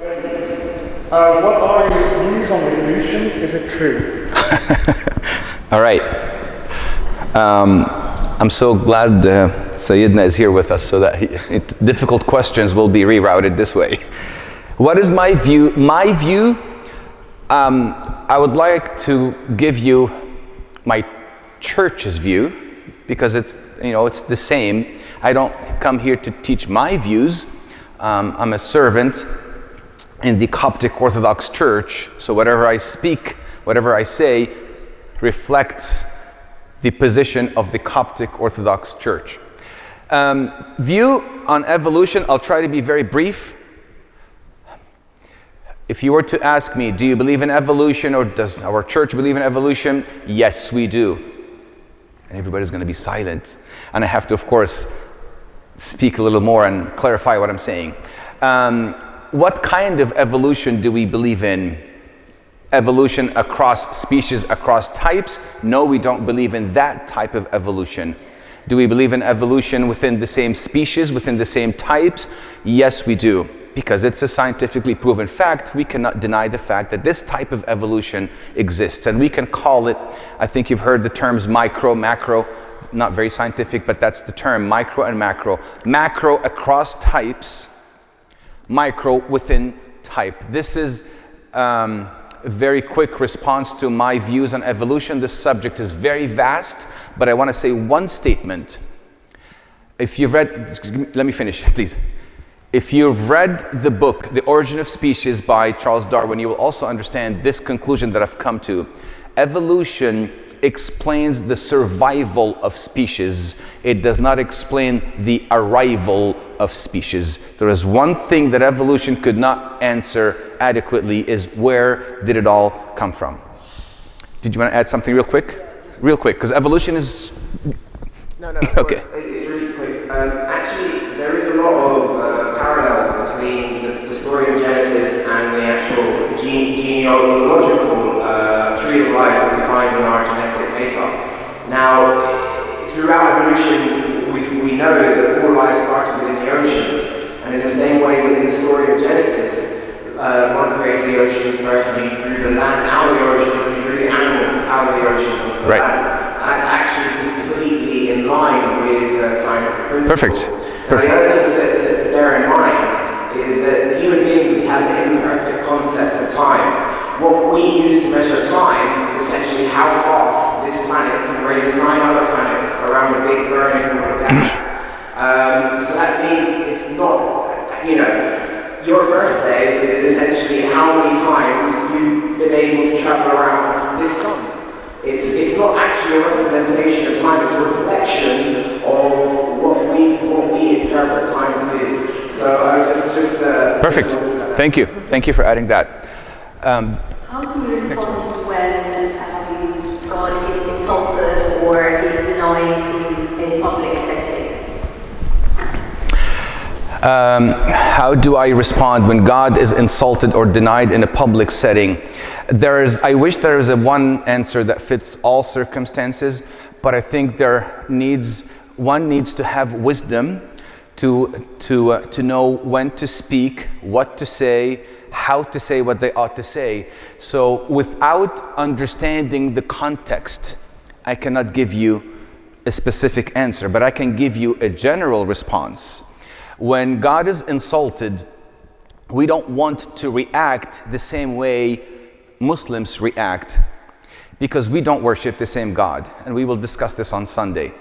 What are your views on evolution? Is it true? All right. I'm so glad Sayyidina is here with us so that difficult questions will be rerouted this way. What is my view? My view, I would like to give you my church's view because it's the same. I don't come here to teach my views. I'm a servant in the Coptic Orthodox Church, so whatever I speak, whatever I say, reflects the position of the Coptic Orthodox Church. View on evolution, I'll try to be very brief. If you were to ask me, do you believe in evolution or does our church believe in evolution? Yes, we do. And everybody's going to be silent. And I have to, of course, speak a little more and clarify what I'm saying. What kind of evolution do we believe in? Evolution across species, across types? No, we don't believe in that type of evolution. Do we believe in evolution within the same species, within the same types? Yes, we do. Because it's a scientifically proven fact, we cannot deny the fact that this type of evolution exists. And we can call it, I think you've heard the terms micro, macro, not very scientific, but that's the term, micro and macro. Macro across types, micro within type. This is a very quick response to my views on evolution. This subject is very vast, but I want to say one statement. If you've read, let me finish, please. If you've read the book, The Origin of Species by Charles Darwin, you will also understand this conclusion that I've come to. Evolution explains the survival of species. It does not explain the arrival of species. There is one thing that evolution could not answer adequately is where did it all come from? Did you want to add something real quick? Real quick, because evolution is... No. Okay. It's really quick. Actually, there is a lot of parallels between the story of Genesis and the actual genealogical tree of life that we find in our genetic makeup. Now, throughout evolution, we know that all life started within the oceans, and in the same way within the story of Genesis, God created the oceans first, and He drew the land out of the oceans, and He drew the animals out of the oceans onto the land. That's actually completely in line with scientific principles. Perfect. Now, the other thing to bear in mind is that human beings, we have an imperfect concept of time. What we use to measure time is essentially how fast this planet can race 9 other planets around a big burning world gas. So that means it's not, your birthday is essentially how many times you've been able to travel around this sun. It's not actually a representation of time, it's a reflection of what we interpret time to be. So just perfect. Thank you. Thank you for adding that. How do you respond when God is insulted or is denied in a public setting? How do I respond when God is insulted or denied in a public setting? I wish there is one answer that fits all circumstances, but I think one needs to have wisdom to know when to speak, what to say, how to say what they ought to say. So without understanding the context, I cannot give you a specific answer, but I can give you a general response. When God is insulted, we don't want to react the same way Muslims react, because we don't worship the same God, and we will discuss this on Sunday.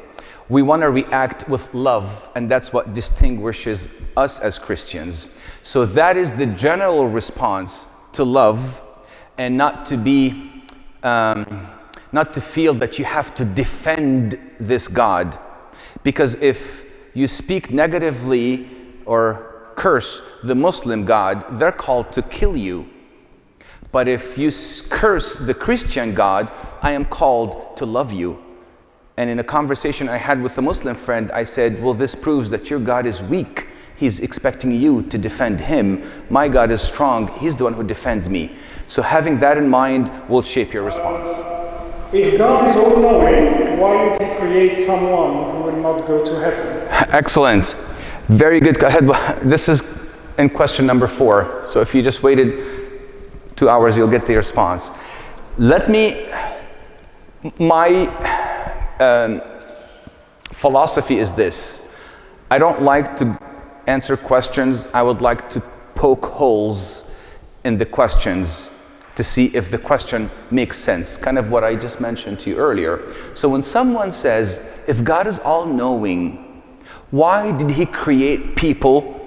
We want to react with love, and that's what distinguishes us as Christians. So that is the general response to love, and not to feel that you have to defend this God. Because if you speak negatively or curse the Muslim God, they're called to kill you. But if you curse the Christian God, I am called to love you. And in a conversation I had with a Muslim friend, I said, well, this proves that your God is weak. He's expecting you to defend him. My God is strong. He's the one who defends me. So having that in mind will shape your response. If God is all-knowing, why would He create someone who will not go to heaven? Excellent. Very good. Go ahead. This is in question number 4. So if you just waited 2 hours, you'll get the response. My philosophy is this. I don't like to answer questions. I would like to poke holes in the questions to see if the question makes sense. Kind of what I just mentioned to you earlier. So when someone says, if God is all-knowing, why did he create people?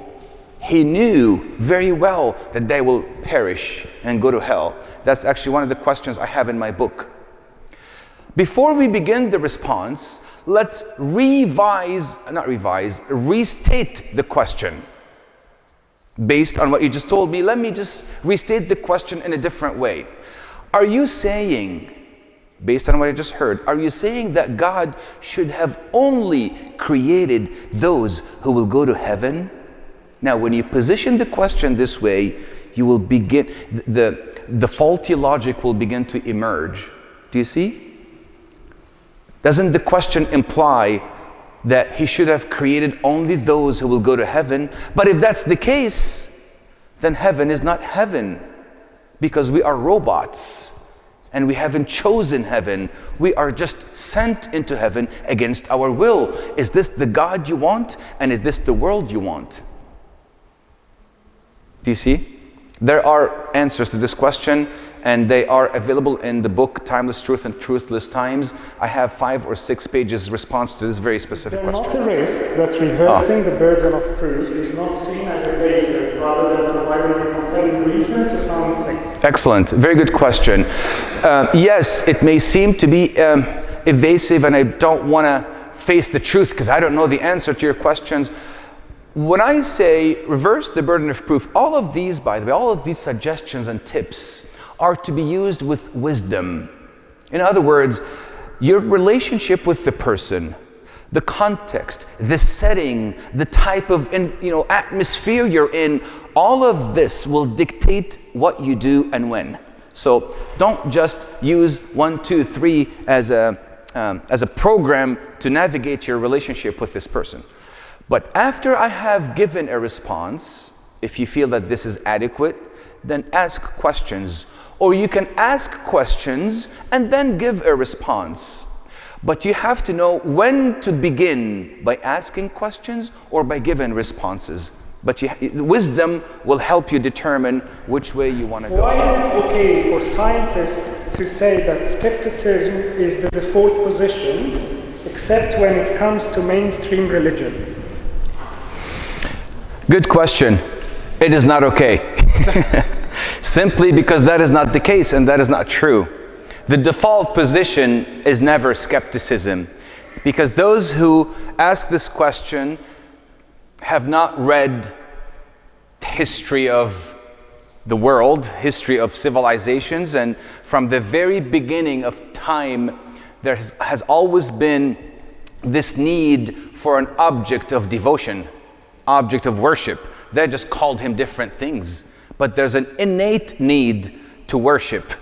He knew very well that they will perish and go to hell. That's actually one of the questions I have in my book. Before we begin the response, let's restate the question. Based on what you just told me, let me just restate the question in a different way. Are you saying, based on what I just heard, are you saying that God should have only created those who will go to heaven? Now, when you position the question this way, you will begin, the faulty logic will begin to emerge. Do you see? Doesn't the question imply that he should have created only those who will go to heaven? But if that's the case, then heaven is not heaven, because we are robots and we haven't chosen heaven. We are just sent into heaven against our will. Is this the God you want? And is this the world you want? Do you see? There are answers to this question, and they are available in the book Timeless Truth and Truthless Times. I have 5 or 6 pages response to this very specific question. Is there not a risk that reversing the burden of proof is not seen as evasive rather than providing a compelling reason to found faith? Excellent. Very good question. Yes, it may seem to be evasive, and I don't want to face the truth because I don't know the answer to your questions. When I say reverse the burden of proof, all of these, by the way, all of these suggestions and tips are to be used with wisdom. In other words, your relationship with the person, the context, the setting, the type of atmosphere you're in, all of this will dictate what you do and when. So don't just use 1, 2, 3 as a program to navigate your relationship with this person. But after I have given a response, if you feel that this is adequate, then ask questions. Or you can ask questions and then give a response. But you have to know when to begin, by asking questions or by giving responses. But wisdom will help you determine which way you want to go. Why is it okay for scientists to say that skepticism is the default position, except when it comes to mainstream religion? Good question. It is not okay. Simply because that is not the case and that is not true. The default position is never skepticism, because those who ask this question have not read history of the world, history of civilizations, and from the very beginning of time, there has always been this need for an object of devotion, object of worship. They just called him different things, but there's an innate need to worship.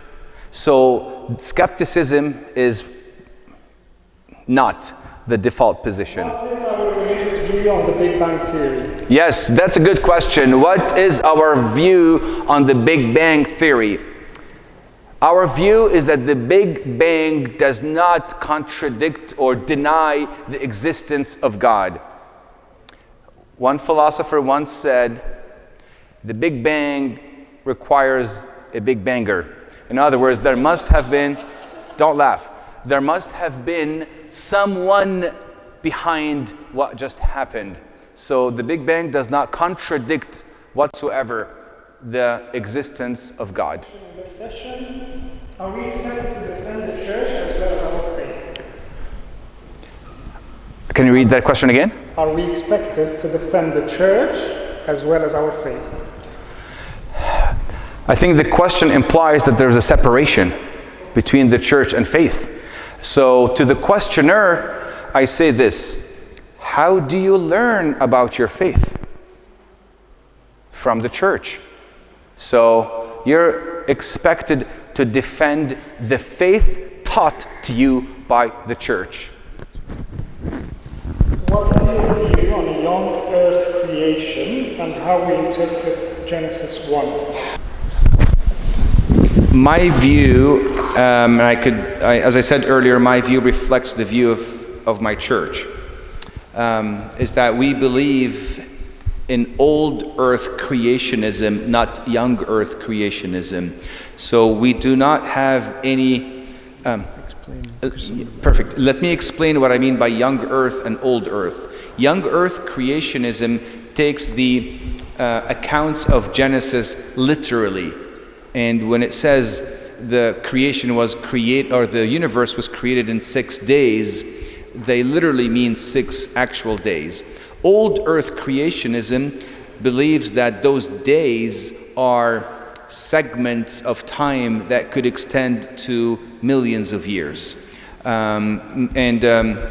So skepticism is not the default position. What is our religious view on the Big Bang Theory? Yes, that's a good question. What is our view on the Big Bang Theory? Our view is that the Big Bang does not contradict or deny the existence of God. One philosopher once said, the Big Bang requires a Big Banger. In other words, there must have been, don't laugh, there must have been someone behind what just happened. So the Big Bang does not contradict whatsoever the existence of God. In this session, are we expected to defend the church as well as our faith? Can you read that question again? Are we expected to defend the church as well as our faith? I think the question implies that there's a separation between the church and faith. So to the questioner, I say this: how do you learn about your faith? From the church. So you're expected to defend the faith taught to you by the church. What is your view on a young earth creation and how we interpret Genesis 1. My view, as I said earlier, my view reflects the view of my church, is that we believe in old earth creationism, not young earth creationism. So we do not have any... perfect. Let me explain what I mean by young earth and old earth. Young earth creationism takes the accounts of Genesis literally. And when it says the creation was the universe was created in 6 days, they literally mean 6 actual days. Old earth creationism believes that those days are segments of time that could extend to millions of years.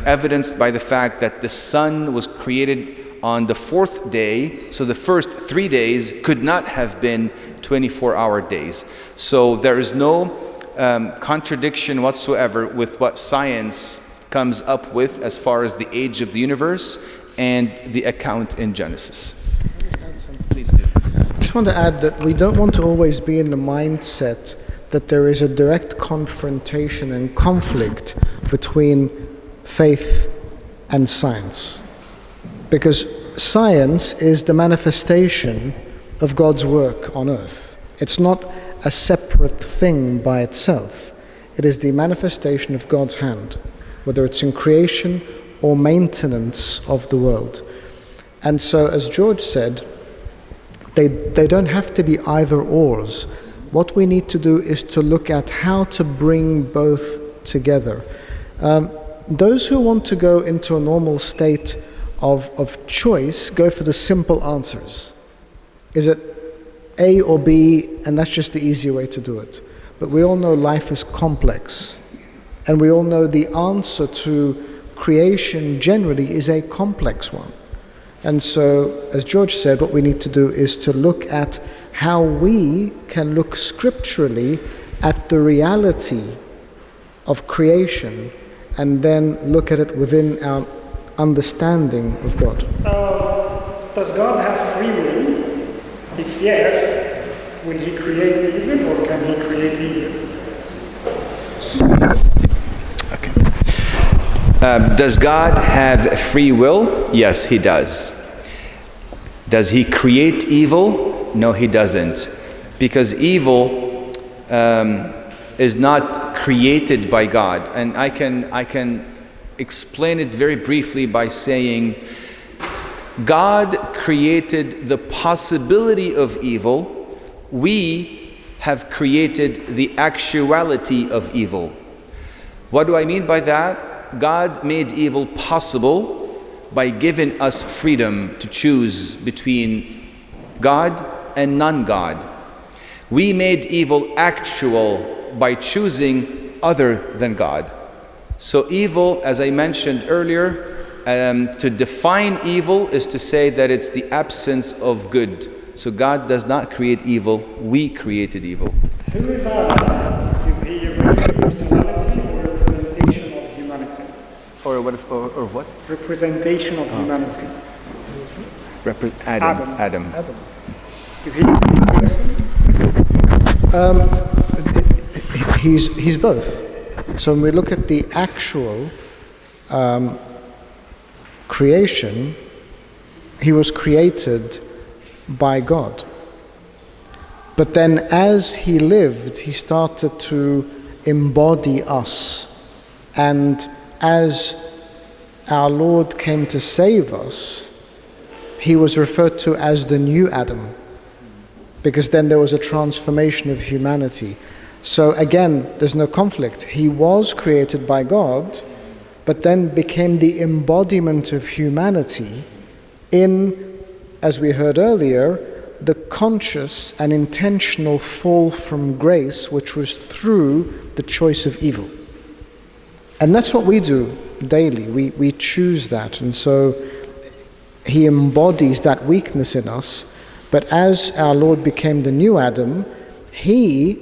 Evidenced by the fact that the sun was created on the 4th day, so the first 3 days could not have been 24-hour days. So there is no contradiction whatsoever with what science comes up with as far as the age of the universe and the account in Genesis. Please do. I just want to add that we don't want to always be in the mindset that there is a direct confrontation and conflict between faith and science. Because science is the manifestation of God's work on earth. It's not a separate thing by itself. It is the manifestation of God's hand, whether it's in creation or maintenance of the world. And so, as George said, they don't have to be either ors. What we need to do is to look at how to bring both together. Those who want to go into a normal state of choice go for the simple answers. Is it A or B? And that's just the easy way to do it. But we all know life is complex. And we all know the answer to creation generally is a complex one. And so, as George said, what we need to do is to look at how we can look scripturally at the reality of creation and then look at it within our understanding of God. Does God have free will? If yes, will he create evil or can he create evil? Okay. Does God have free will? Yes, he does. Does he create evil? No, he doesn't. Because evil is not created by God. And I can explain it very briefly by saying God created the possibility of evil. We have created the actuality of evil. What do I mean by that? God made evil possible by giving us freedom to choose between God and non-God. We made evil actual by choosing other than God. So evil, as I mentioned earlier, to define evil is to say that it's the absence of good. So God does not create evil, we created evil. Who is Adam? Is he a personality or representation of humanity? Or what? Representation of humanity. Adam. Is he a person? He's both. So when we look at the actual creation, he was created by God. But then as he lived, he started to embody us. And as our Lord came to save us, he was referred to as the new Adam, because then there was a transformation of humanity. So again, there's no conflict. He was created by God, but then became the embodiment of humanity in, as we heard earlier, the conscious and intentional fall from grace, which was through the choice of evil. And that's what we do daily. We choose that. And so he embodies that weakness in us. But as our Lord became the new Adam, he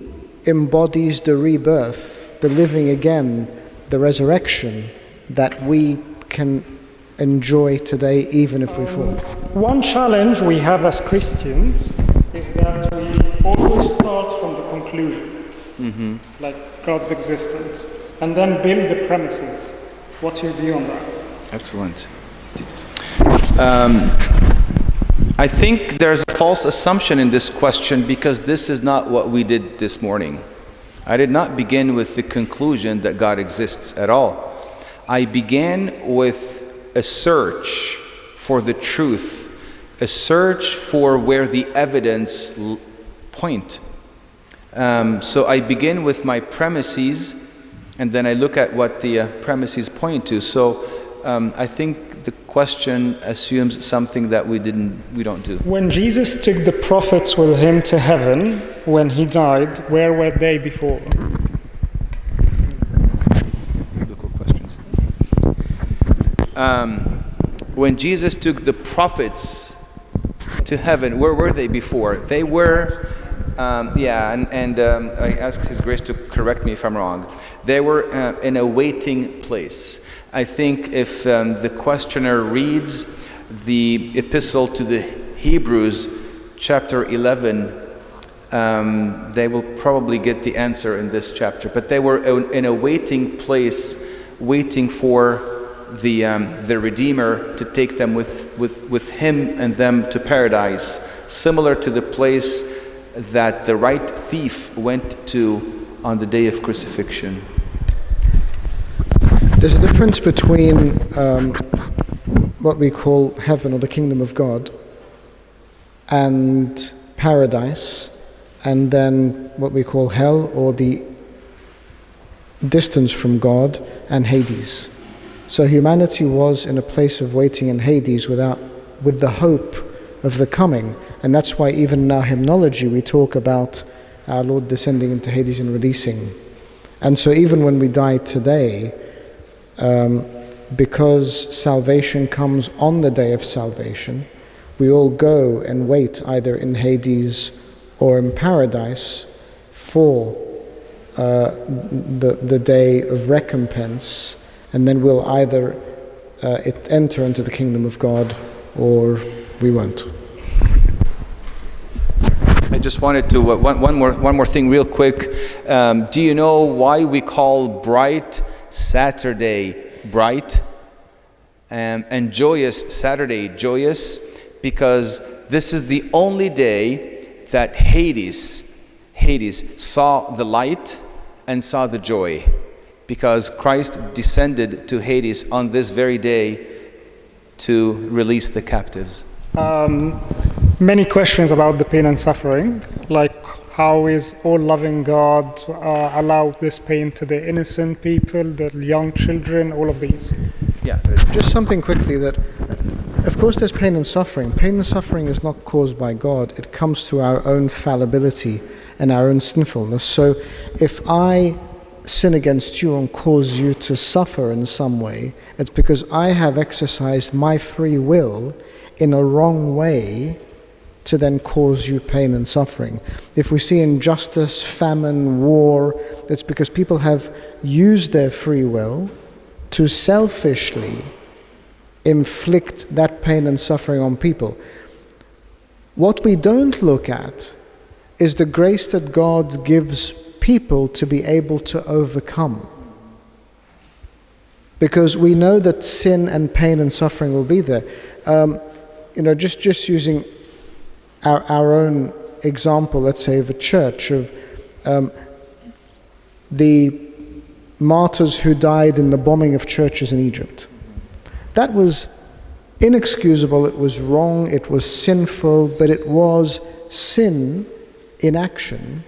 embodies the rebirth, the living again, the resurrection that we can enjoy today, even if we fall. one challenge we have as Christians is that we always start from the conclusion, like God's existence, and then build the premises. What's your view on that? Excellent. I think there's a false assumption in this question because this is not what we did this morning. I did not begin with the conclusion that God exists at all. I began with a search for the truth, a search for where the evidence point. So I begin with my premises, and then I look at what the premises point to. So I think the question assumes something that we don't do. When Jesus took the prophets with him to heaven, when he died, where were they before? Biblical questions. When Jesus took the prophets to heaven, where were they before? They were, I ask His grace to correct me if I'm wrong. They were in a waiting place. I think if the questioner reads the epistle to the Hebrews, chapter 11, they will probably get the answer in this chapter. But they were in a waiting place, waiting for the Redeemer to take them with Him and them to paradise, similar to the place that the right thief went to on the day of crucifixion. There's a difference between what we call heaven or the kingdom of God and paradise, and then what we call hell or the distance from God and Hades. So humanity was in a place of waiting in Hades with the hope of the coming. And that's why even in our hymnology we talk about our Lord descending into Hades and releasing. And so even when we die today, because salvation comes on the day of salvation, we all go and wait either in Hades or in paradise for the day of recompense, and then we'll either enter into the kingdom of God or we won't. I just wanted to one more thing real quick. Do you know why we call bright Saturday bright and joyous Saturday joyous? Because this is the only day that Hades saw the light and saw the joy, because Christ descended to Hades on this very day to release the captives. Many questions about the pain and suffering, like how is all-loving God allow this pain to the innocent people, the young children, all of these? Yeah. Just something quickly that, of course there's pain and suffering. Pain and suffering is not caused by God. It comes through our own fallibility and our own sinfulness. So if I sin against you and cause you to suffer in some way, it's because I have exercised my free will in a wrong way to then cause you pain and suffering. If we see injustice, famine, war, it's because people have used their free will to selfishly inflict that pain and suffering on people. What we don't look at is the grace that God gives people to be able to overcome. Because we know that sin and pain and suffering will be there. Just using our own example, let's say, of a church, of the martyrs who died in the bombing of churches in Egypt. That was inexcusable, it was wrong, it was sinful, but it was sin in action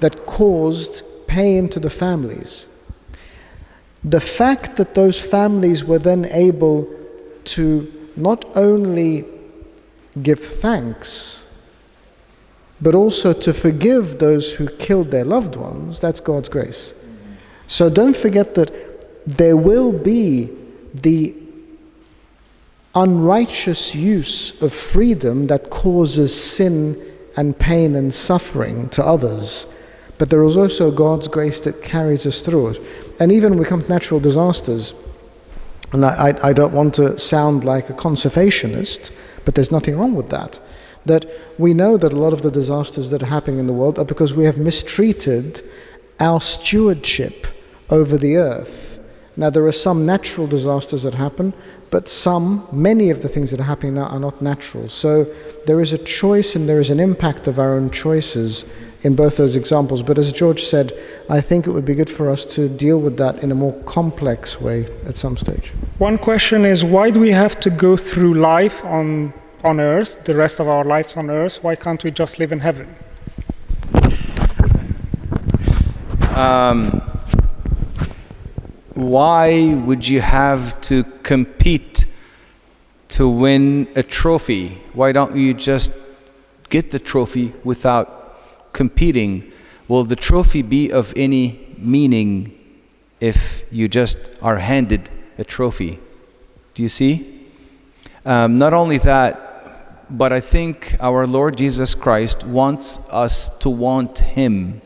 that caused pain to the families. The fact that those families were then able to not only give thanks, but also to forgive those who killed their loved ones, that's God's grace. So don't forget that there will be the unrighteous use of freedom that causes sin and pain and suffering to others. But there is also God's grace that carries us through it. And even when we come to natural disasters, and I don't want to sound like a conservationist, But there's nothing wrong with that. That we know that a lot of the disasters that are happening in the world are because we have mistreated our stewardship over the earth. Now, there are some natural disasters that happen, but many of the things that are happening now are not natural. So there is a choice and there is an impact of our own choices in both those examples. But as George said, I think it would be good for us to deal with that in a more complex way at some stage. One question is, why do we have to go through life on earth, the rest of our lives on earth? Why can't we just live in heaven? Why would you have to compete to win a trophy? Why don't you just get the trophy without competing? Will the trophy be of any meaning if you just are handed a trophy? Do you see? Not only that, but I think our Lord Jesus Christ wants us to want Him.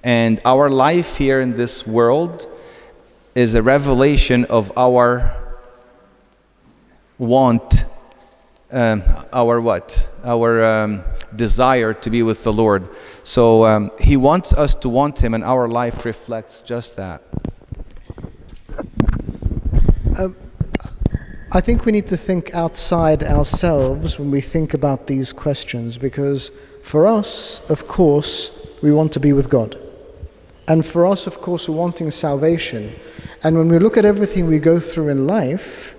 And our life here in this world is a revelation of our want, our desire to be with the Lord. So He wants us to want Him, and our life reflects just that. I think we need to think outside ourselves when we think about these questions, because for us, of course, we want to be with God. And for us, of course, we're wanting salvation. And when we look at everything we go through in life,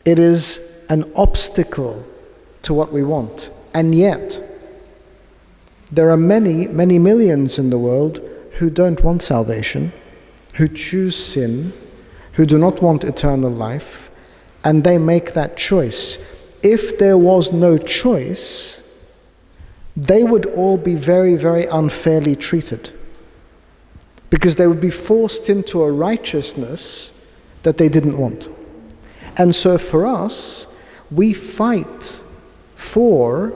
it is an obstacle to what we want. And yet, there are many, many millions in the world who don't want salvation, who choose sin, who do not want eternal life, and they make that choice. If there was no choice, they would all be very, very unfairly treated, because they would be forced into a righteousness that they didn't want. And so for us, we fight for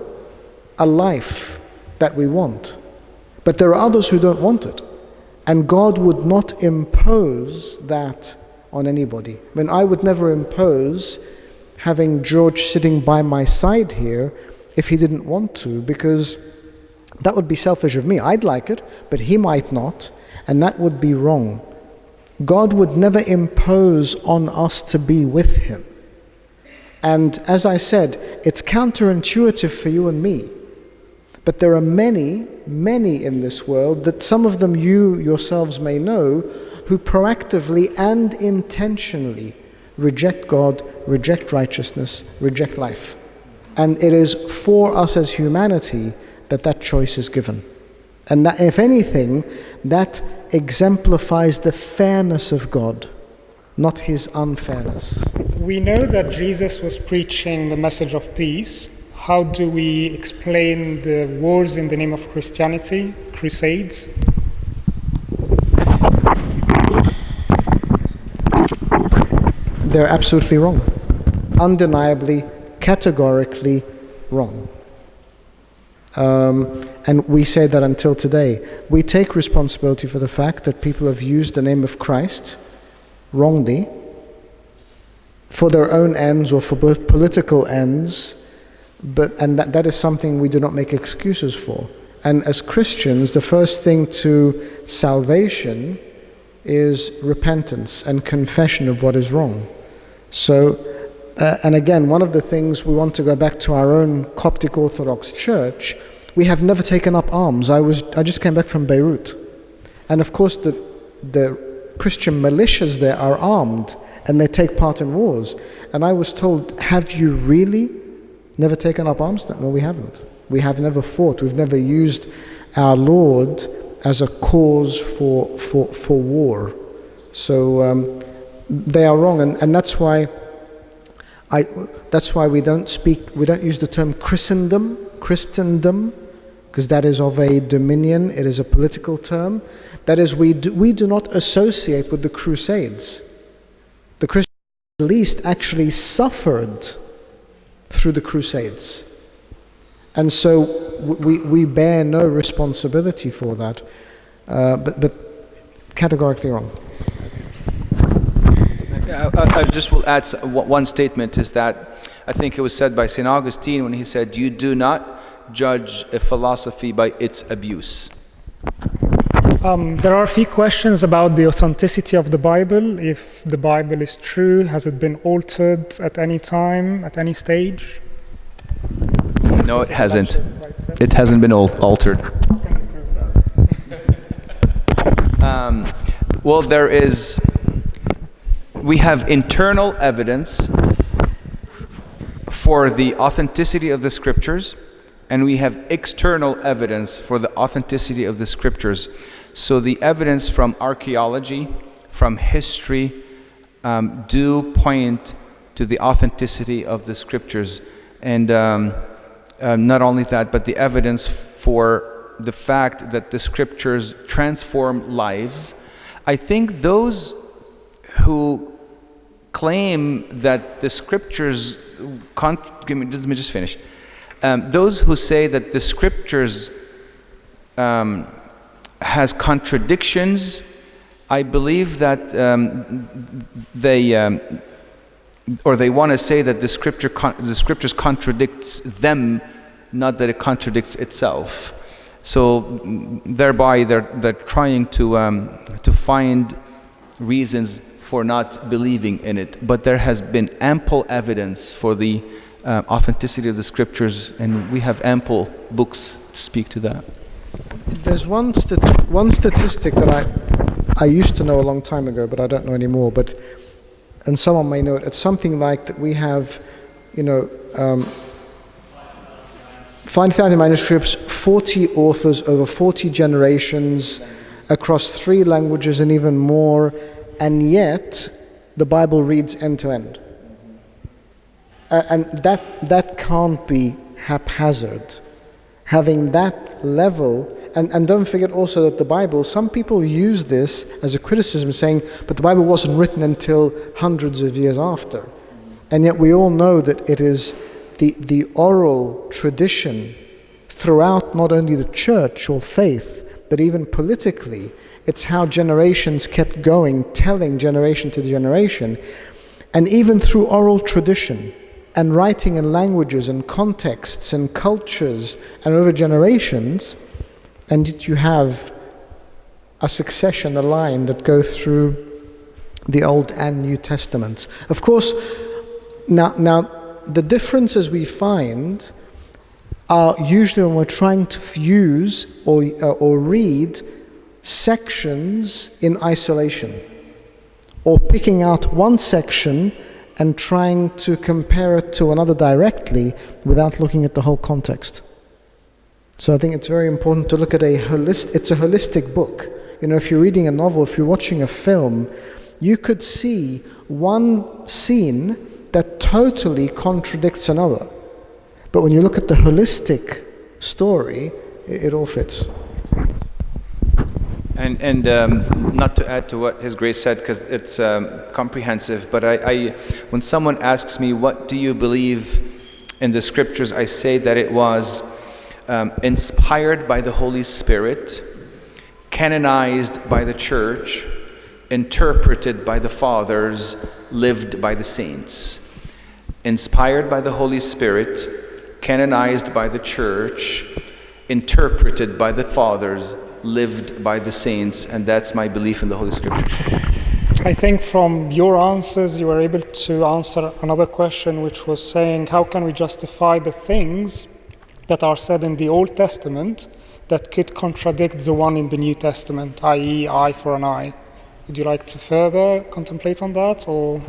a life that we want. But there are others who don't want it. And God would not impose that on anybody. I mean, I would never impose having George sitting by my side here if he didn't want to, because that would be selfish of me. I'd like it, but he might not. And that would be wrong. God would never impose on us to be with Him. And as I said, it's counterintuitive for you and me. But there are many, many in this world, that some of them you yourselves may know, who proactively and intentionally reject God, reject righteousness, reject life. And it is for us as humanity that choice is given. And that, if anything, that exemplifies the fairness of God, not His unfairness. We know that Jesus was preaching the message of peace. How do we explain the wars in the name of Christianity, Crusades? They're absolutely wrong. Undeniably, categorically wrong. And we say that until today. We take responsibility for the fact that people have used the name of Christ wrongly for their own ends or for political ends, and that is something we do not make excuses for. And as Christians, the first thing to salvation is repentance and confession of what is wrong. So, and again, one of the things we want to go back to our own Coptic Orthodox Church. We have never taken up arms. I just came back from Beirut, and of course the Christian militias there are armed and they take part in wars. And I was told, "Have you really never taken up arms?" No, we haven't. We have never fought. We've never used our Lord as a cause for war. So they are wrong, and that's why we don't use the term Christendom, because that is of a dominion, it is a political term. That is, we do not associate with the Crusades. The Christians, at least, actually suffered through the Crusades. And so we bear no responsibility for that, but categorically wrong. I just will add one statement, is that I think it was said by St. Augustine when he said, "You do not judge a philosophy by its abuse." There are a few questions about the authenticity of the Bible. If the Bible is true, has it been altered at any time, at any stage? No, it hasn't. It hasn't been altered. Well, we have internal evidence for the authenticity of the scriptures, and we have external evidence for the authenticity of the scriptures. So the evidence from archaeology, from history, do point to the authenticity of the scriptures. And not only that, but the evidence for the fact that the scriptures transform lives. I think those who claim that the scriptures, let me just finish. Those who say that the scriptures has contradictions, I believe that they want to say that the scriptures contradicts them, not that it contradicts itself. So thereby they're trying to find reasons for not believing in it. But there has been ample evidence for the authenticity of the scriptures, and we have ample books to speak to that. There's one statistic that I used to know a long time ago, but I don't know anymore. And someone may know it. It's something like that we have, 5,000 manuscripts, 40 authors over 40 generations, across 3 languages and even more, and yet the Bible reads end to end. And that can't be haphazard. Having that level, and don't forget also that the Bible, some people use this as a criticism, saying, but the Bible wasn't written until hundreds of years after. And yet we all know that it is the oral tradition throughout not only the church or faith, but even politically. It's how generations kept going, telling generation to generation. And even through oral tradition and writing in languages and contexts and cultures and over generations, and yet you have a succession, a line that goes through the Old and New Testaments. Of course, now the differences we find are usually when we're trying to fuse or read sections in isolation, or picking out one section and trying to compare it to another directly without looking at the whole context. So I think it's very important to look at it's a holistic book. If you're reading a novel, if you're watching a film, you could see one scene that totally contradicts another. But when you look at the holistic story, it all fits. And not to add to what His Grace said, because it's comprehensive, but when someone asks me, what do you believe in the scriptures, I say that it was inspired by the Holy Spirit, canonized by the church, interpreted by the fathers, lived by the saints. Inspired by the Holy Spirit, canonized by the church, interpreted by the fathers, lived by the saints, and that's my belief in the Holy Scriptures. I think from your answers you were able to answer another question, which was saying, how can we justify the things that are said in the Old Testament that could contradict the one in the New Testament, i.e. eye for an eye? Would you like to further contemplate on that, or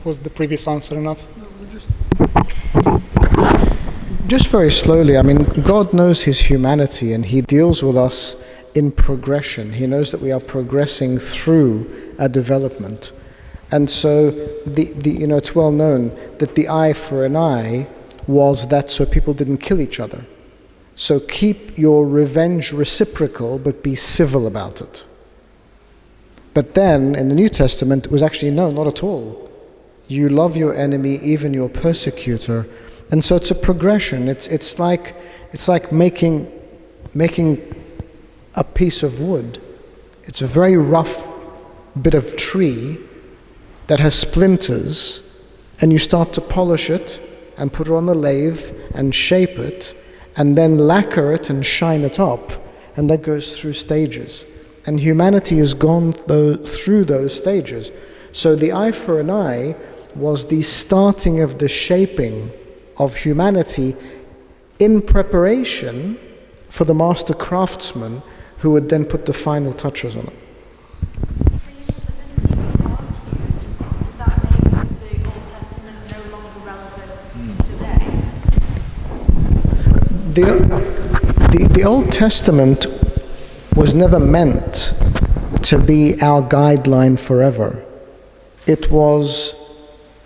was the previous answer enough? Just very slowly, God knows His humanity, and He deals with us in progression. He knows that we are progressing through a development. And so it's well known that the eye for an eye was that so people didn't kill each other. So keep your revenge reciprocal, but be civil about it. But then in the New Testament it was actually no, not at all. You love your enemy, even your persecutor. And so it's a progression. It's like making a piece of wood. It's a very rough bit of tree that has splinters, and you start to polish it, and put it on the lathe and shape it and then lacquer it and shine it up, and that goes through stages. And humanity has gone through those stages. So the eye for an eye was the starting of the shaping of humanity in preparation for the master craftsman who would then put the final touches on it. Does that make the Old Testament no longer relevant today? The Old Testament was never meant to be our guideline forever. It was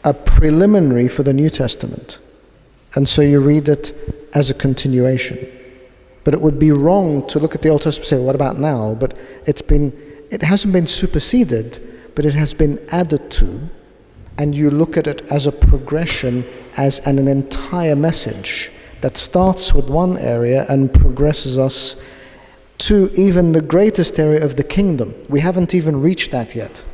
a preliminary for the New Testament. And so you read it as a continuation. But it would be wrong to look at the Old Testament and say, what about now? But it hasn't been superseded, but it has been added to. And you look at it as a progression, as an entire message that starts with one area and progresses us to even the greatest area of the kingdom. We haven't even reached that yet.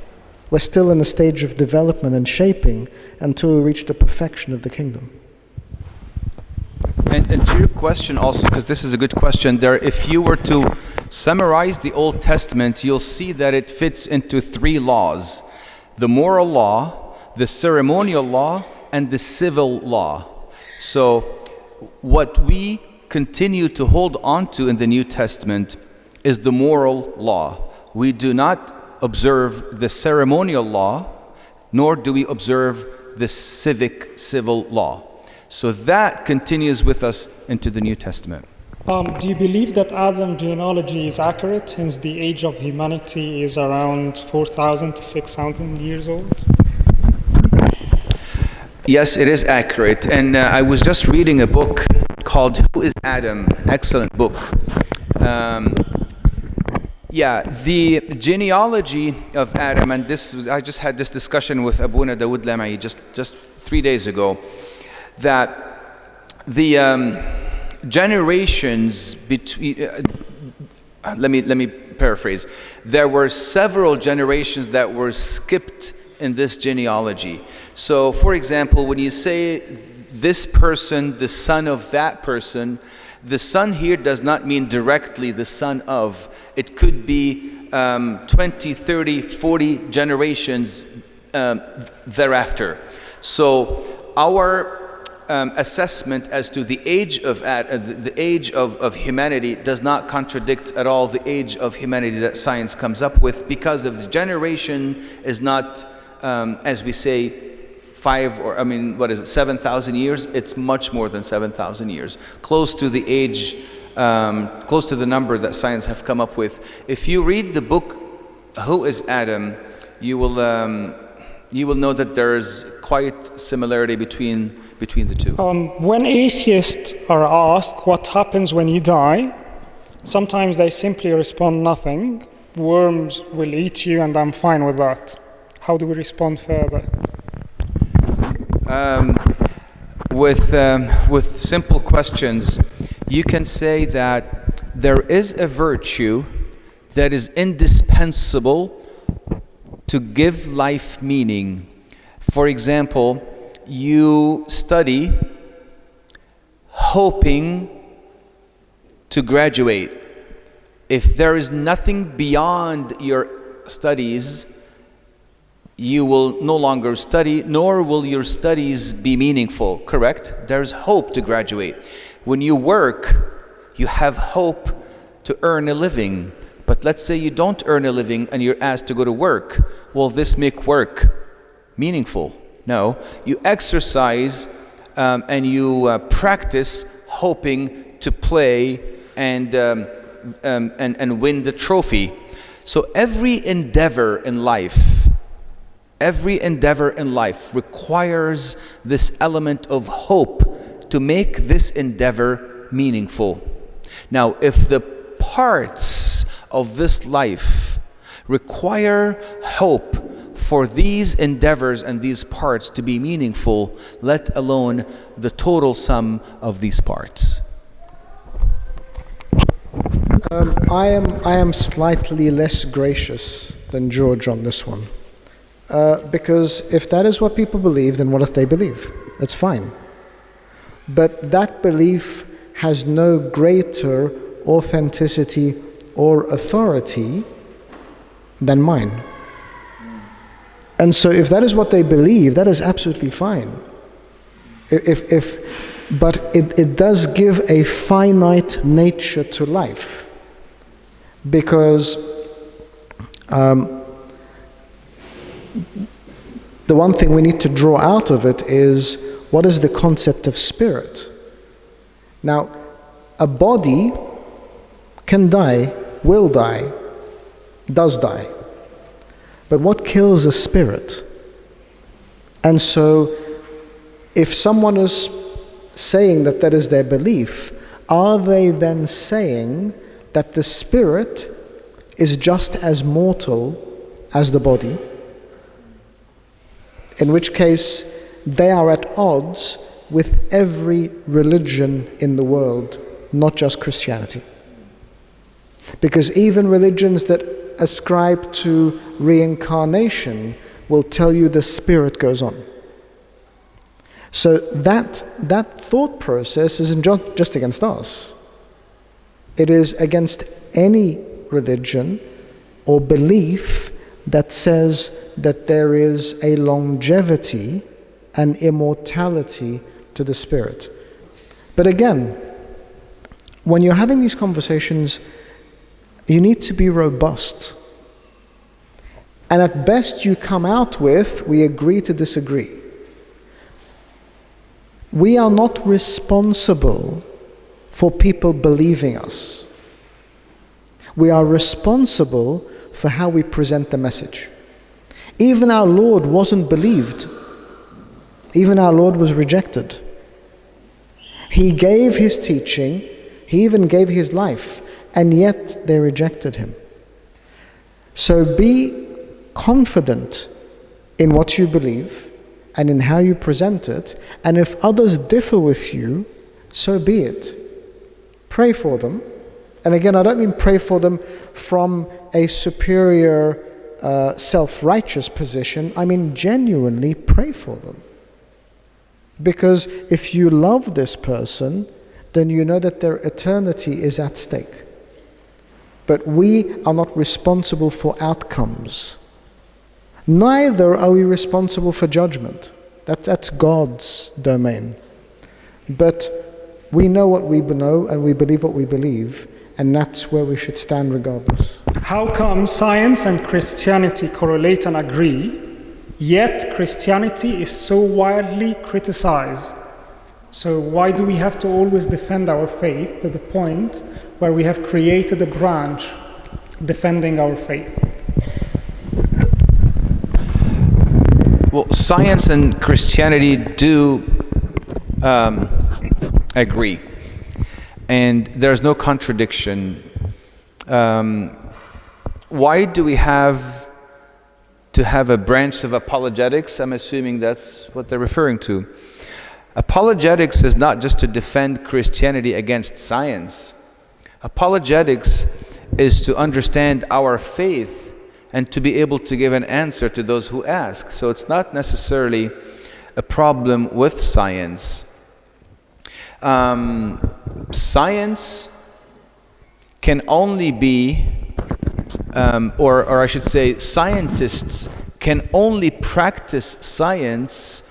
We're still in a stage of development and shaping until we reach the perfection of the kingdom. And to your question also, because this is a good question, if you were to summarize the Old Testament, you'll see that it fits into 3 laws: the moral law, the ceremonial law, and the civil law. So what we continue to hold on to in the New Testament is the moral law. We do not observe the ceremonial law, nor do we observe the civil law. So that continues with us into the New Testament. Do you believe that Adam's genealogy is accurate, since the age of humanity is around 4,000 to 6,000 years old? Yes, it is accurate. And I was just reading a book called Who is Adam? Excellent book. The genealogy of Adam, and I just had this discussion with Abuna Dawood Lamai just 3 days ago, that the generations between, let me paraphrase, there were several generations that were skipped in this genealogy. So for example, when you say this person, the son of that person, the son here does not mean directly the son of. It could be 20, 30, 40 generations thereafter. So our assessment as to the age of humanity does not contradict at all the age of humanity that science comes up with, because of the generation is not, as we say, 7,000 years. It's much more than 7,000 years, close to the age, close to the number that science have come up with. If you read the book Who is Adam, you will know that there is quite similarity between the two. When atheists are asked what happens when you die, sometimes they simply respond nothing. Worms will eat you and I'm fine with that. How do we respond further? With simple questions, you can say that there is a virtue that is indispensable to give life meaning. For example, you study hoping to graduate. If there is nothing beyond your studies, you will no longer study, nor will your studies be meaningful, correct? There's hope to graduate. When you work, you have hope to earn a living. But let's say you don't earn a living and you're asked to go to work. Will this make work meaningful? No. You exercise and you practice hoping to play and win the trophy. So every endeavor in life requires this element of hope to make this endeavor meaningful. Now, if the parts of this life require hope for these endeavors and these parts to be meaningful, let alone the total sum of these parts. I am slightly less gracious than George on this one. Because if that is what people believe, then what if they believe? That's fine. but that belief has no greater authenticity or authority than mine. And so if that is what they believe, that is absolutely fine. But it does give a finite nature to life, because the one thing we need to draw out of it is, what is the concept of spirit? Now, a body can die, will die, does die. But what kills a spirit? And so, if someone is saying that that is their belief, are they then saying that the spirit is just as mortal as the body? In which case, they are at odds with every religion in the world, not just Christianity. Because even religions that ascribe to reincarnation will tell you the spirit goes on. So that thought process isn't just against us. It is against any religion or belief that says that there is a longevity and immortality to the spirit. But again, when you're having these conversations, you need to be robust. And at best you come out with, we agree to disagree. We are not responsible for people believing us. We are responsible for how we present the message. Even our Lord wasn't believed. Even our Lord was rejected. He gave his teaching, he even gave his life, and yet they rejected him. So be confident in what you believe and in how you present it, and if others differ with you, so be it. Pray for them. And again, I don't mean pray for them from a superior, self-righteous position. I mean genuinely pray for them. Because if you love this person, then you know that their eternity is at stake. But we are not responsible for outcomes. Neither are we responsible for judgment. That's God's domain. But we know what we know and we believe what we believe, and that's where we should stand regardless. How come science and Christianity correlate and agree, yet Christianity is so widely criticized? So why do we have to always defend our faith to the point where we have created a branch defending our faith? Well, science and Christianity do agree, and there's no contradiction. Why do we have to have a branch of apologetics? I'm assuming that's what they're referring to. Apologetics is not just to defend Christianity against science. Apologetics is to understand our faith and to be able to give an answer to those who ask. So it's not necessarily a problem with science. Science can only be, or I should say, scientists can only practice science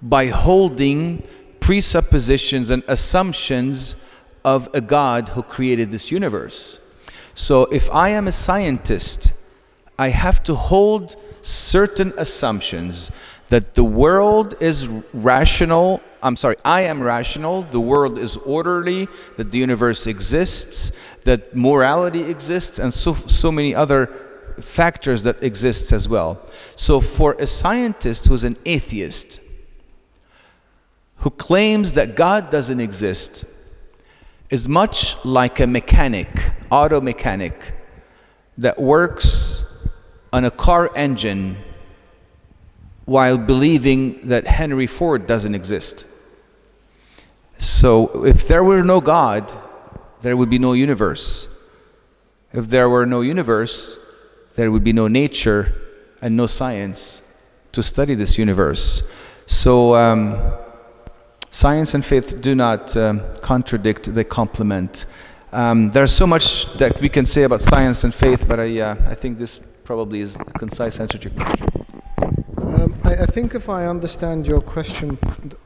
by holding presuppositions and assumptions of a God who created this universe. So if I am a scientist, I have to hold certain assumptions that the world is rational. I am rational, the world is orderly, that the universe exists, that morality exists, and so many other factors that exist as well. So for a scientist who's an atheist, who claims that God doesn't exist, is much like a mechanic, auto mechanic, that works on a car engine while believing that Henry Ford doesn't exist. So if there were no God, there would be no universe. If there were no universe, there would be no nature and no science to study this universe. So Science and faith do not contradict, they complement. There's so much that we can say about science and faith, but I think this probably is a concise answer to your question. I think if I understand your question,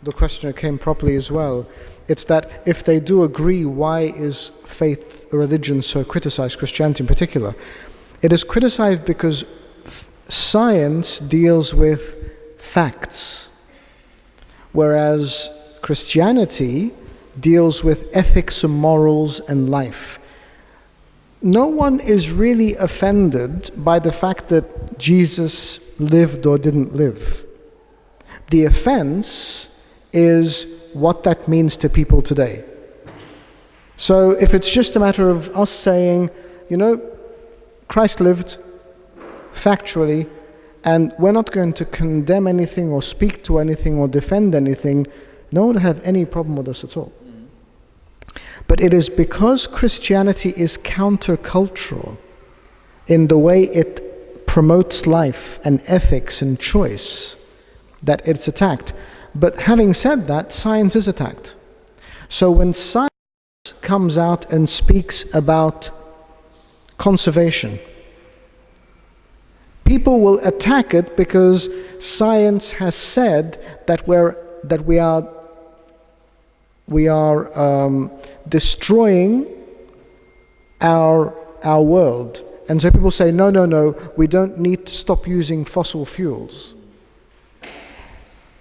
the questioner came properly as well. It's that if they do agree, why is faith, religion so criticized, Christianity in particular? It is criticized because science deals with facts, whereas Christianity deals with ethics and morals and life. No one is really offended by the fact that Jesus lived or didn't live. The offense is what that means to people today. So if it's just a matter of us saying, Christ lived factually, and we're not going to condemn anything or speak to anything or defend anything, no one would have any problem with us at all. But it is because Christianity is countercultural in the way it promotes life and ethics and choice that it's attacked. But having said that, science is attacked. So when science comes out and speaks about conservation, people will attack it because science has said that we are destroying our world. And so people say, no, we don't need to stop using fossil fuels.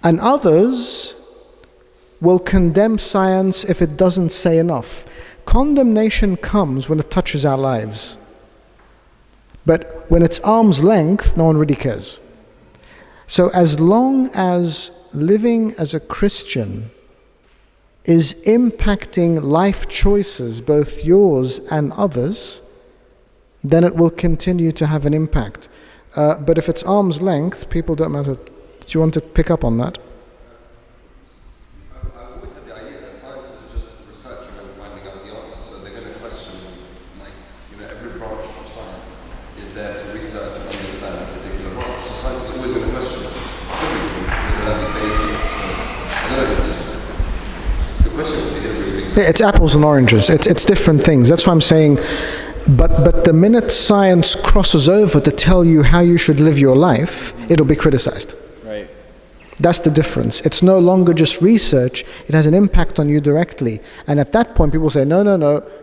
And others will condemn science if it doesn't say enough. Condemnation comes when it touches our lives. But when it's arm's length, no one really cares. So as long as living as a Christian is impacting life choices, both yours and others, then it will continue to have an impact. But if it's arm's length, people don't matter. Do you want to pick up on that? I've always had the idea that science is just researching and finding out the answer, so they're going to question, every branch of science is there to research and understand a particular branch. So science is always going to question everything. I don't know, just the question didn't really make sense. It's apples and oranges. It's different things. That's why I'm saying. But the minute science crosses over to tell you how you should live your life, it'll be criticized. Right. That's the difference. It's no longer just research. It has an impact on you directly. And at that point, people say, no,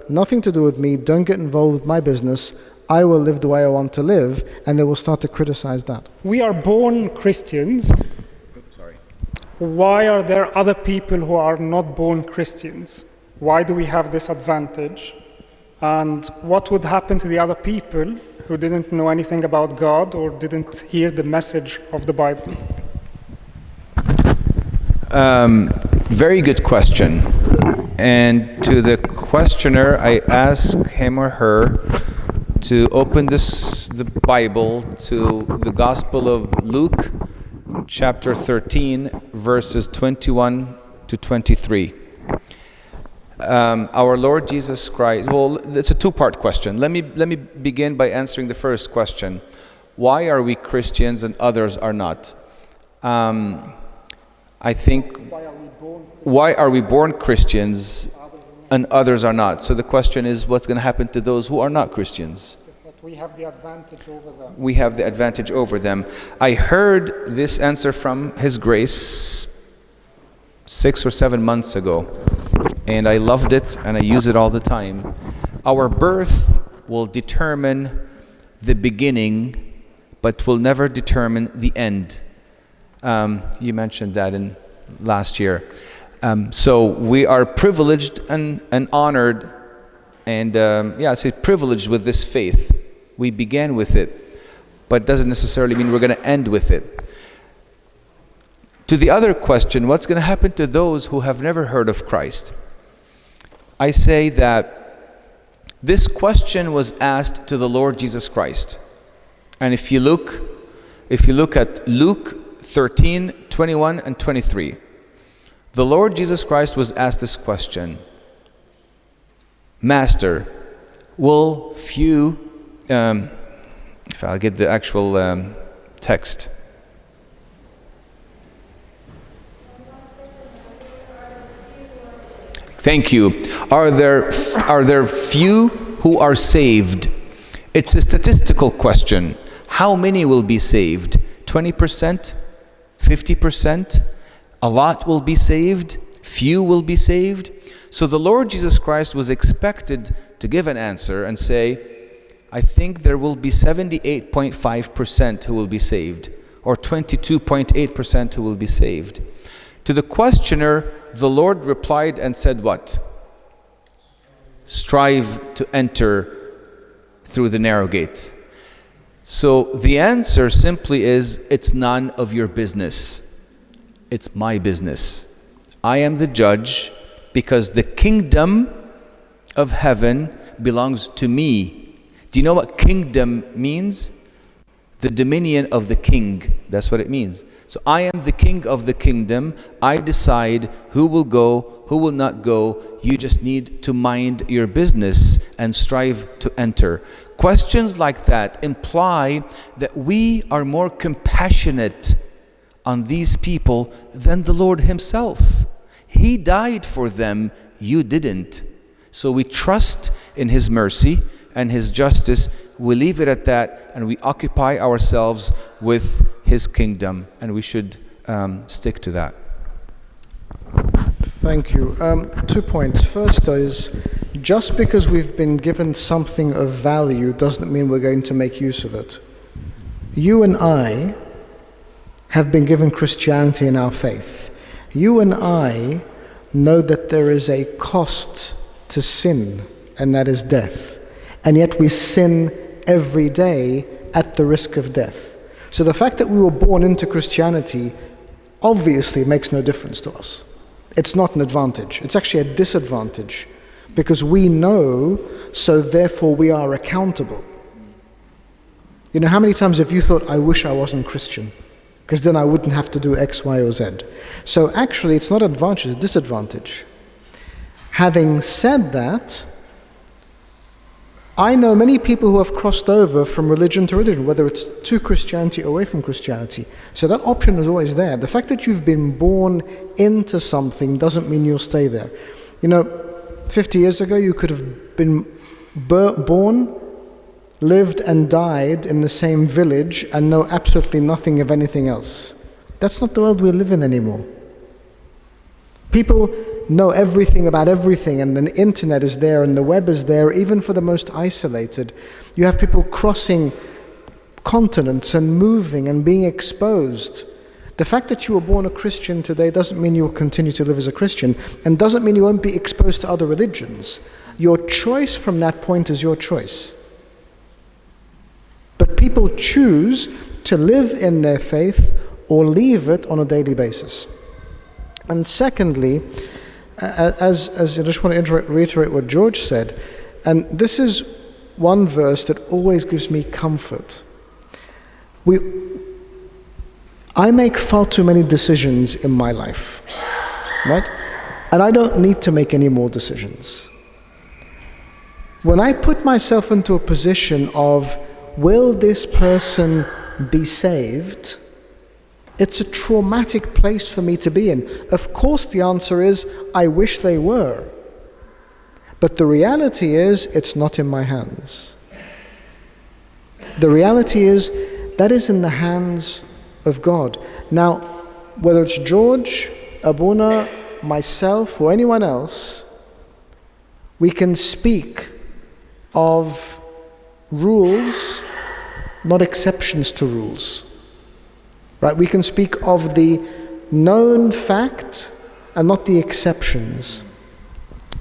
nothing to do with me. Don't get involved with my business. I will live the way I want to live. And they will start to criticize that. We are born Christians. Why are there other people who are not born Christians? Why do we have this advantage? And what would happen to the other people who didn't know anything about God or didn't hear the message of the Bible? Very good question. And to the questioner, I ask him or her to open the Bible to the Gospel of Luke, chapter 13, verses 21 to 23. Our Lord Jesus Christ, well, it's a two-part question. Let me begin by answering the first question. Why are we Christians and others are not? I think, why are we born Christians and others are not? So the question is, what's going to happen to those who are not Christians? But we have the advantage over them. We have the advantage over them. I heard this answer from His Grace 6 or 7 months ago. And I loved it, and I use it all the time. Our birth will determine the beginning, but will never determine the end. You mentioned that in last year. So we are privileged and honored, and I say privileged with this faith. We began with it, but it doesn't necessarily mean we're going to end with it. To the other question, what's going to happen to those who have never heard of Christ? I say that this question was asked to the Lord Jesus Christ. And if you look at Luke 13, 21 and 23, the Lord Jesus Christ was asked this question: Master, will few, if I'll get the actual text. Thank you. Are there few who are saved? It's a statistical question. How many will be saved? 20%? 50%? A lot will be saved? Few will be saved? So the Lord Jesus Christ was expected to give an answer and say, I think there will be 78.5% who will be saved, or 22.8% who will be saved. To the questioner, the Lord replied and said what? Strive to enter through the narrow gate. So the answer simply is, it's none of your business. It's my business. I am the judge, because the kingdom of heaven belongs to me. Do you know what kingdom means? The dominion of the king. That's what it means. So I am the king of the kingdom. I decide who will go, who will not go. You just need to mind your business and strive to enter. Questions like that imply that we are more compassionate on these people than the Lord himself. He died for them, you didn't. So we trust in his mercy and his justice. We leave it at that, and we occupy ourselves with his kingdom, and we should stick to that. Thank you. 2 points. First is, just because we've been given something of value doesn't mean we're going to make use of it. You and I have been given Christianity in our faith. You and I know that there is a cost to sin, and that is death. And yet we sin every day at the risk of death. So the fact that we were born into Christianity obviously makes no difference to us. It's not an advantage. It's actually a disadvantage, because we know, so therefore we are accountable. You know, how many times have you thought, I wish I wasn't Christian, because then I wouldn't have to do X, Y, or Z. So actually it's not an advantage, it's a disadvantage. Having said that, I know many people who have crossed over from religion to religion, whether it's to Christianity or away from Christianity. So that option is always there. The fact that you've been born into something doesn't mean you'll stay there. You know, 50 years ago you could have been born, lived and died in the same village and know absolutely nothing of anything else. That's not the world we live in anymore. People know everything about everything, and the internet is there and the web is there, even for the most isolated. You have people crossing continents and moving and being exposed. The fact that you were born a Christian today doesn't mean you'll continue to live as a Christian, and doesn't mean you won't be exposed to other religions. Your choice from that point is your choice. But people choose to live in their faith or leave it on a daily basis. And secondly, as I just want to reiterate what George said, and this is one verse that always gives me comfort. I make far too many decisions in my life, right? And I don't need to make any more decisions. When I put myself into a position of, will this person be saved? It's a traumatic place for me to be in. Of course the answer is, I wish they were. But the reality is, it's not in my hands. The reality is, that is in the hands of God. Now, whether it's George, Abuna, myself, or anyone else, we can speak of rules, not exceptions to rules. Right? We can speak of the known fact and not the exceptions.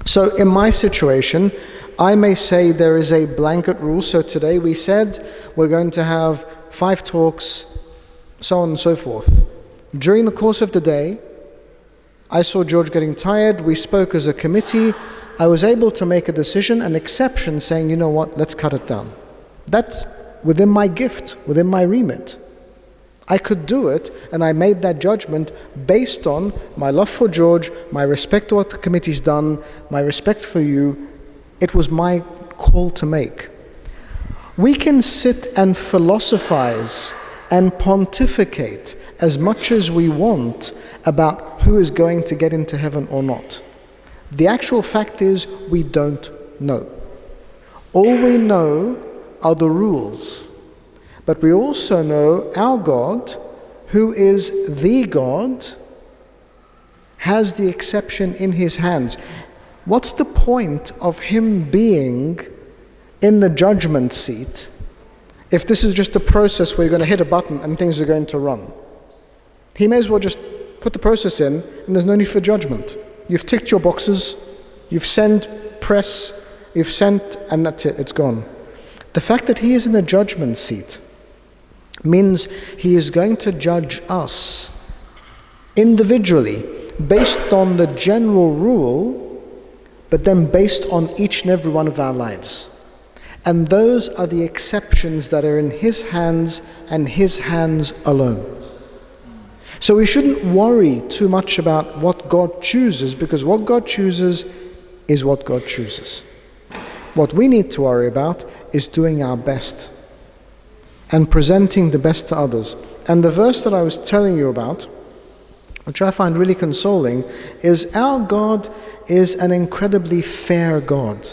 So in my situation, I may say there is a blanket rule. So today we said we're going to have 5 talks, so on and so forth. During the course of the day, I saw George getting tired. We spoke as a committee. I was able to make a decision, an exception, saying, you know what, let's cut it down. That's within my gift, within my remit. I could do it, and I made that judgment based on my love for George, my respect to what the committee's done, my respect for you. It was my call to make. We can sit and philosophize and pontificate as much as we want about who is going to get into heaven or not. The actual fact is we don't know. All we know are the rules. But we also know our God, who is the God, has the exception in his hands. What's the point of him being in the judgment seat if this is just a process where you're going to hit a button and things are going to run? He may as well just put the process in and there's no need for judgment. You've ticked your boxes, you've sent press, you've sent, and that's it, it's gone. The fact that he is in the judgment seat means he is going to judge us individually based on the general rule, but then based on each and every one of our lives. And those are the exceptions that are in his hands and his hands alone. So we shouldn't worry too much about what God chooses, because what God chooses is what God chooses. What we need to worry about is doing our best and presenting the best to others. And the verse that I was telling you about, which I find really consoling, is our God is an incredibly fair God.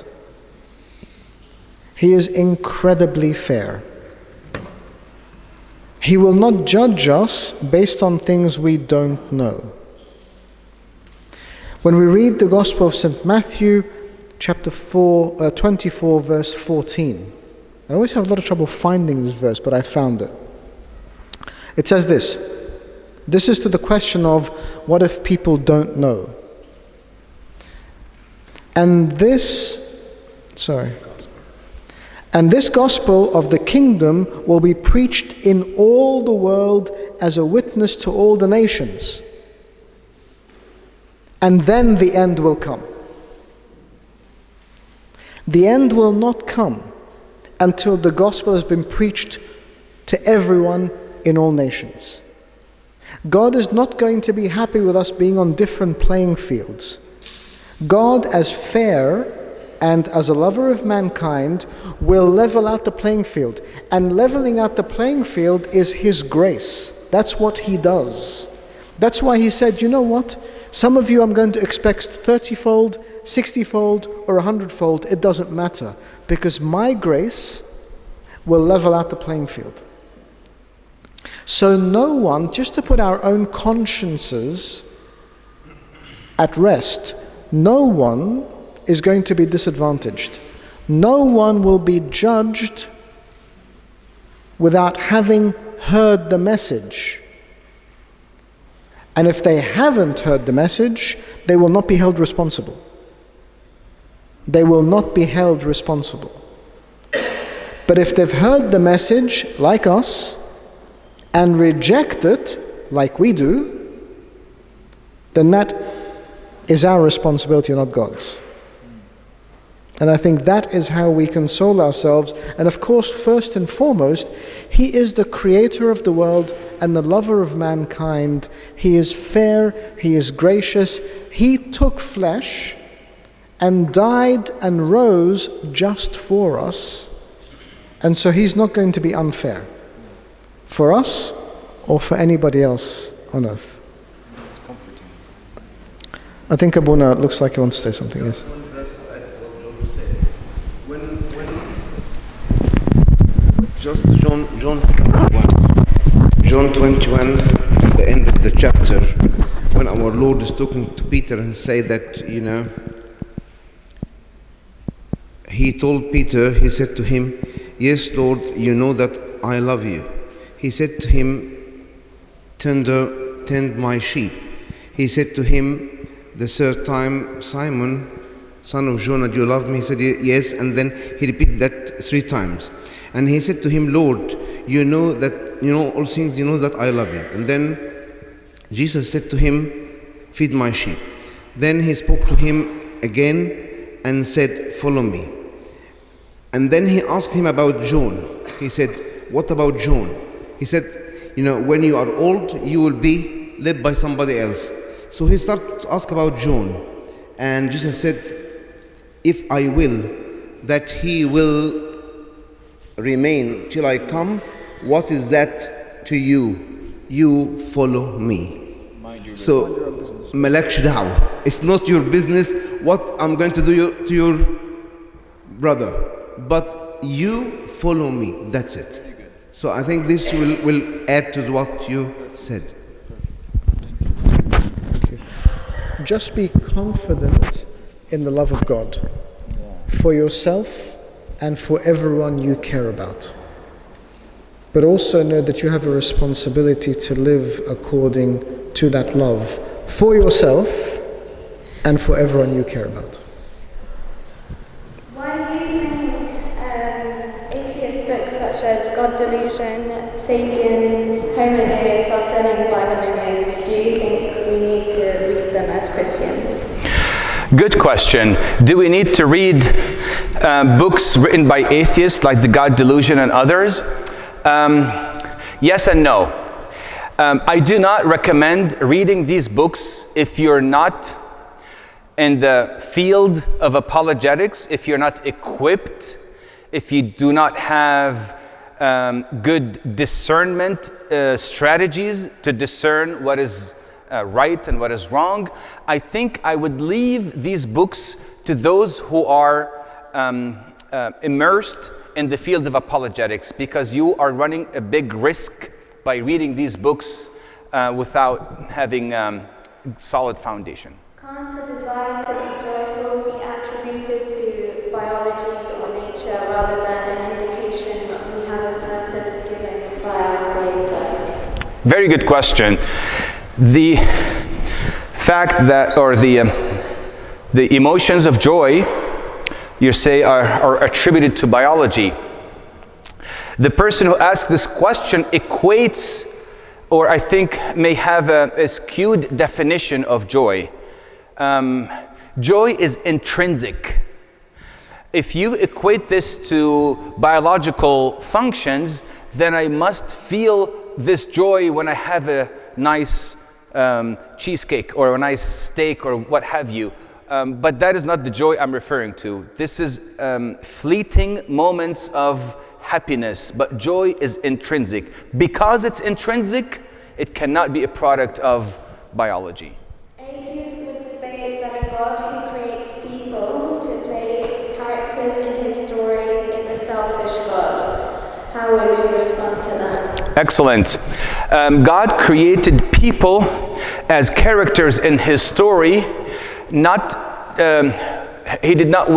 He is incredibly fair. He will not judge us based on things we don't know. When we read the Gospel of St. Matthew, chapter 24, verse 14, I always have a lot of trouble finding this verse, but I found it. It says this. This is to the question of what if people don't know? And this gospel of the kingdom will be preached in all the world as a witness to all the nations. And then the end will come. The end will not come until the gospel has been preached to everyone in all nations. God is not going to be happy with us being on different playing fields. God, as fair and as a lover of mankind, will level out the playing field. And leveling out the playing field is his grace. That's what he does. That's why he said, you know what? Some of you I'm going to expect 30-fold, 60-fold, or 100-fold. It doesn't matter, because my grace will level out the playing field. So no one, just to put our own consciences at rest, no one is going to be disadvantaged. No one will be judged without having heard the message. And if they haven't heard the message, they will not be held responsible. They will not be held responsible. But if they've heard the message, like us, and reject it, like we do, then that is our responsibility, not God's. And I think that is how we console ourselves. And of course, first and foremost, he is the creator of the world and the lover of mankind. He is fair, he is gracious. He took flesh and died and rose just for us. And so he's not going to be unfair for us or for anybody else on earth. It's comforting. I think Abuna looks like he wants to say something. Yes. Just John 21, the end of the chapter, when our Lord is talking to Peter and say that, he told Peter, he said to him, yes, Lord, you know that I love you. He said to him, tend my sheep. He said to him the third time, Simon, son of Jonah, do you love me? He said, yes. And then he repeated that 3 times. And he said to him, Lord, you know all things, you know that I love you. And then Jesus said to him, feed my sheep. Then he spoke to him again and said, follow me. And then he asked him about John. He said, what about John? He said, when you are old, you will be led by somebody else. So he started to ask about John. And Jesus said, if I will, that he will remain till I come, what is that to you? You follow me. So, malaksh da'wah. It's not your business what I'm going to do to your brother, but you follow me. That's it. So I think this will add to what you said. Just be confident in the love of God for yourself and for everyone you care about. But also know that you have a responsibility to live according to that love for yourself and for everyone you care about. Why do you think atheist books such as God Delusion, Sapiens, Homo Deus are selling by the millions? Do you think we need to read them as Christians? Good question. Do we need to read books written by atheists like the God Delusion and others? Yes and no. I do not recommend reading these books if you're not in the field of apologetics, if you're not equipped, if you do not have good discernment strategies to discern what is right and what is wrong. I think I would leave these books to those who are immersed in the field of apologetics, because you are running a big risk by reading these books without having solid foundation. Can't a desire to be joyful be attributed to biology or nature rather than an indication that we have a purpose given by our Creator? Very good question. The fact that, or the emotions of joy, you say, are attributed to biology. The person who asks this question equates, or I think may have a skewed definition of joy. Joy is intrinsic. If you equate this to biological functions, then I must feel this joy when I have a nice cheesecake or a nice steak or what have you. But that is not the joy I'm referring to. This is fleeting moments of happiness, but joy is intrinsic. Because it's intrinsic, it cannot be a product of biology. Atheists would debate that a God who creates people to play characters in his story is a selfish God. How would you respond to that? Excellent. God created people as characters in his story. He did not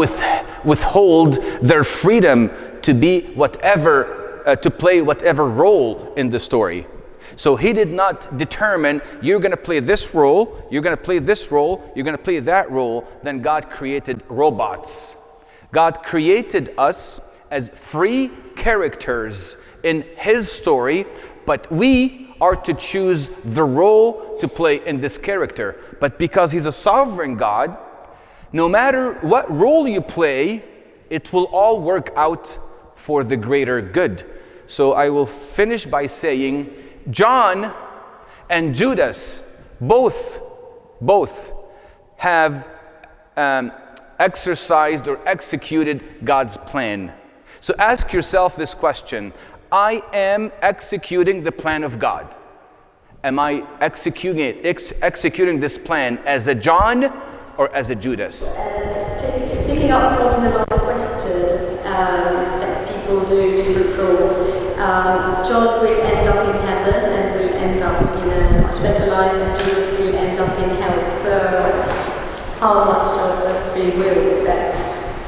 withhold their freedom to be whatever, to play whatever role in the story. So he did not determine, you're going to play this role, you're going to play this role, you're going to play that role. Then God created robots. God created us as free characters in his story, but we are to choose the role to play in this character. But because he's a sovereign God, no matter what role you play, it will all work out for the greater good. So I will finish by saying, John and Judas both have exercised or executed God's plan. So ask yourself this question: I am executing the plan of God. Am I executing this plan as a John or as a Judas? Picking up from the last question, that people do different roles. John will end up in heaven and will end up in a much better life, and Judas will end up in hell. So how much of the free will that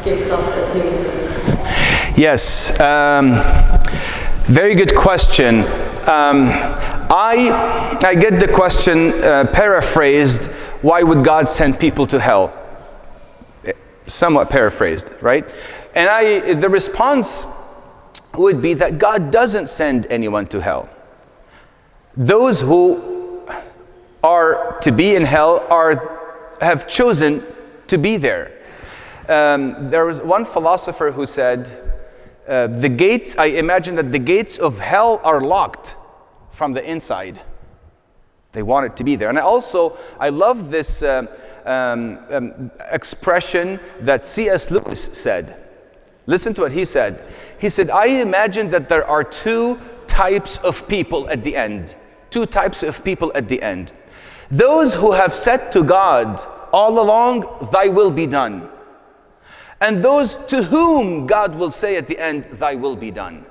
gives us as humans? Yes, very good question. I get the question paraphrased, why would God send people to hell? Somewhat paraphrased, right? And the response would be that God doesn't send anyone to hell. Those who are to be in hell have chosen to be there. There was one philosopher who said, I imagine that the gates of hell are locked from the inside. They want it to be there. And I love this expression that C.S. Lewis said. Listen to what he said. He said, I imagine that there are two types of people at the end. Two types of people at the end. Those who have said to God, all along, thy will be done. And those to whom God will say at the end, thy will be done.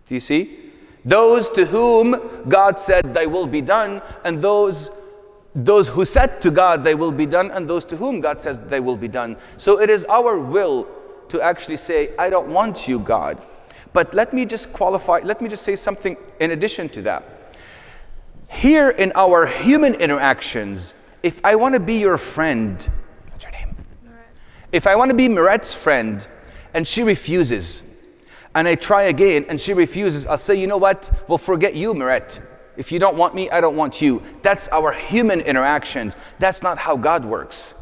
Do you see? Those to whom God said, thy will be done, and those who said to God, thy will be done, and those to whom God says, thy will be done. So it is our will to actually say, I don't want you, God. But let me just say something in addition to that. Here in our human interactions, if I want to be your friend, what's your name? If I want to be Miret's friend, and she refuses, and I try again, and she refuses, I'll say, you know what? Well, forget you, Miret. If you don't want me, I don't want you. That's our human interactions. That's not how God works.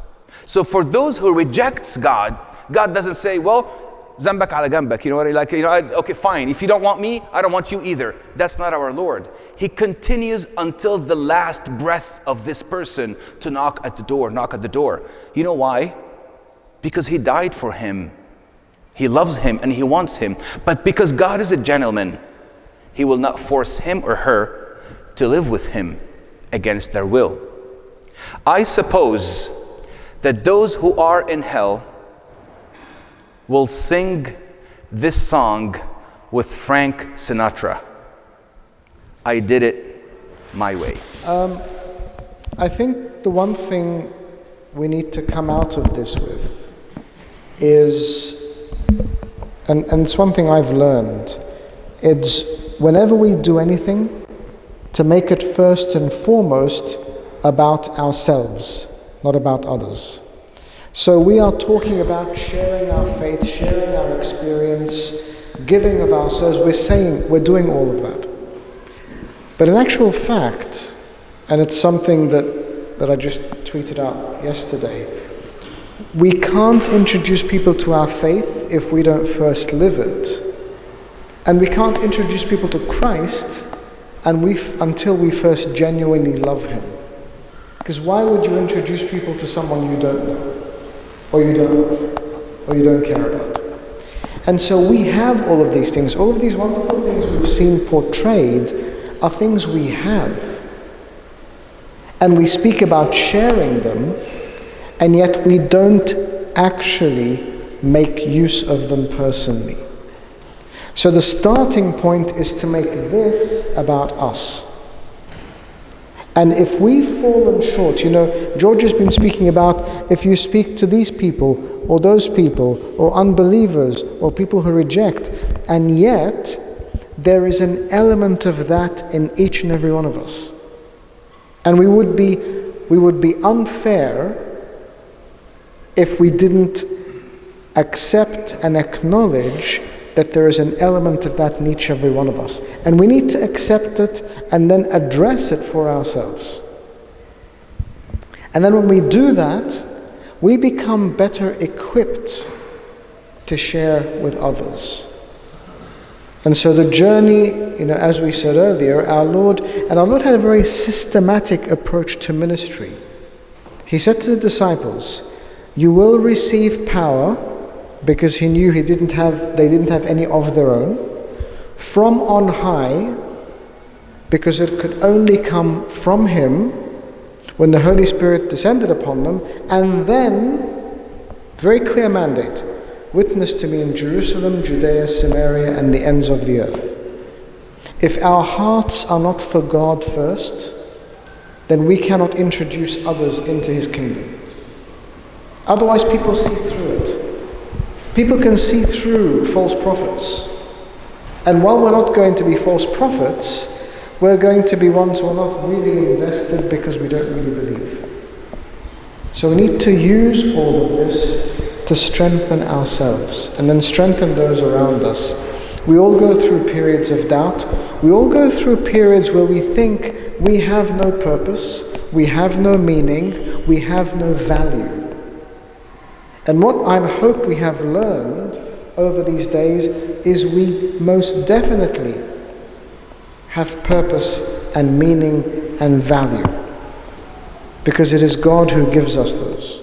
So for those who rejects God, God doesn't say, well, zambak ala gambak, okay, fine. If you don't want me, I don't want you either. That's not our Lord. He continues until the last breath of this person to knock at the door. You know why? Because he died for him. He loves him and he wants him. But because God is a gentleman, he will not force him or her to live with him against their will. I suppose that those who are in hell will sing this song with Frank Sinatra. I did it my way. I think the one thing we need to come out of this with is, and it's one thing I've learned, it's whenever we do anything, to make it first and foremost about ourselves, not about others. So we are talking about sharing our faith, sharing our experience, giving of ourselves. We're saying we're doing all of that. But in actual fact, and it's something that I just tweeted out yesterday, we can't introduce people to our faith if we don't first live it. And we can't introduce people to Christ until we first genuinely love him. Because why would you introduce people to someone you don't know, or you don't love, or you don't care about? And so we have all of these things. All of these wonderful things we've seen portrayed are things we have. And we speak about sharing them, and yet we don't actually make use of them personally. So the starting point is to make this about us. And if we've fallen short, George has been speaking about if you speak to these people, or those people, or unbelievers, or people who reject, and yet there is an element of that in each and every one of us. And we would be unfair if we didn't accept and acknowledge that there is an element of that in each and every one of us. And we need to accept it and then address it for ourselves. And then when we do that, we become better equipped to share with others. And so the journey, as we said earlier, our Lord had a very systematic approach to ministry. He said to the disciples, you will receive power, because he knew they didn't have any of their own, from on high, because it could only come from him when the Holy Spirit descended upon them, and then, very clear mandate, witness to me in Jerusalem, Judea, Samaria, and the ends of the earth. If our hearts are not for God first, then we cannot introduce others into his kingdom. Otherwise, people see through it. People can see through false prophets. And while we're not going to be false prophets, we're going to be ones who are not really invested because we don't really believe. So we need to use all of this to strengthen ourselves and then strengthen those around us. We all go through periods of doubt. We all go through periods where we think we have no purpose, we have no meaning, we have no value. And what I hope we have learned over these days is we most definitely have purpose and meaning and value, because it is God who gives us those.